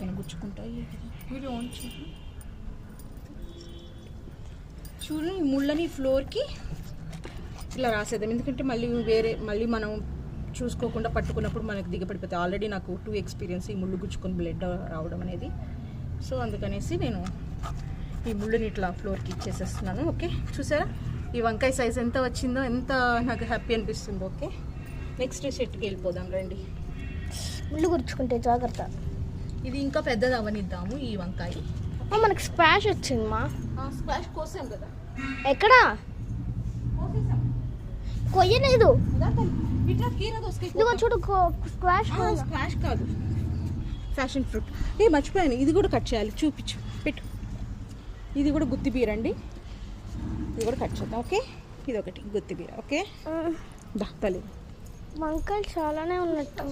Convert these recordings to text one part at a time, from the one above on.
దేనికైనా గుచ్చుకుంటాయి. Video on చూడండి, ముళ్ళని ఫ్లోర్కి ఇలా రాసేద్దాం. ఎందుకంటే మళ్ళీ మనం చూసుకోకుండా పట్టుకున్నప్పుడు మనకు దిగపడిపోతాయి. ఆల్రెడీ నాకు 2 ఎక్స్పీరియన్స్ ఈ ముళ్ళు గుచ్చుకొని బ్లడ్ రావడం అనేది. సో అందుకనేసి నేను ఈ ముళ్ళుని ఇట్లా ఫ్లోర్కి ఇచ్చేసేస్తున్నాను. ఓకే, చూసారా ఈ వంకాయ సైజ్ ఎంత వచ్చిందో, ఎంత నాకు హ్యాపీ అనిపిస్తుందో. ఓకే, నెక్స్ట్ సెట్కి వెళ్ళిపోదాం రండి. ముళ్ళు గుచ్చుకుంటే జాగ్రత్త. ఇది ఇంకా పెద్దది అవనిద్దాము ఈ వంకాయ. మనకు స్క్వాష్ వచ్చింది మా. స్క్వాష్ కోసాం కదా. ఎక్కడా కొయ్యలేదు. ఇట్లా కీర దోసకాయ చూడు, స్క్వాష్ స్క్వాష్ కాదు, ఫ్యాషన్ ఫ్రూట్. మర్చిపోయాను, ఇది కూడా కట్ చేయాలి. చూపించు, పెట్టు. ఇది కూడా గుత్తిబీర అండి, ఇది కూడా కట్ చేద్దాం. ఓకే, ఇది ఒకటి గుత్తిబీర. ఓకే తల్లి, వంకాయలు చాలానే ఉన్నట్టు.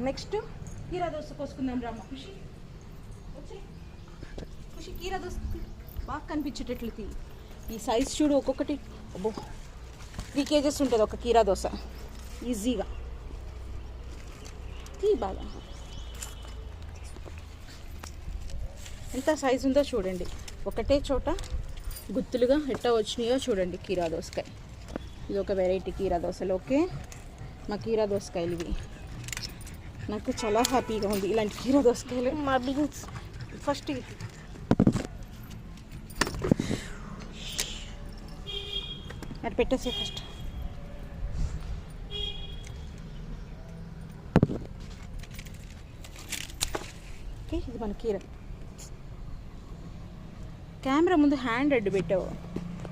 నెక్స్ట్ కీరా దోశ కోసుకుందాం రామ్మ. ఖుషి ఖుషి కీరా దోశ బాగా కనిపించేటట్లు తీ. ఈ సైజ్ చూడు, ఒక్కొక్కటి 3 kgs ఉంటుంది ఒక కీరా దోశ ఈజీగా. తీ బాగా, ఎంత సైజు ఉందో చూడండి. ఒకటే చోట గుత్తులుగా ఎట్టా వచ్చినాయో చూడండి. కీరా దోసకాయ ఇది ఒక వెరైటీ కీరా దోశలు. ఓకే, మా కీరా దోసకాయలు ఇవి. నాకు చాలా హ్యాపీగా ఉంది ఇలాంటి కీరా దోసకాయలు. మా బీన్స్ ఫస్ట్ అది పెట్టేసే ఫస్ట్. ఓకే, ఇది మన కీర. కెమెరా ముందు హ్యాండ్ అడ్డు పెట్టావు.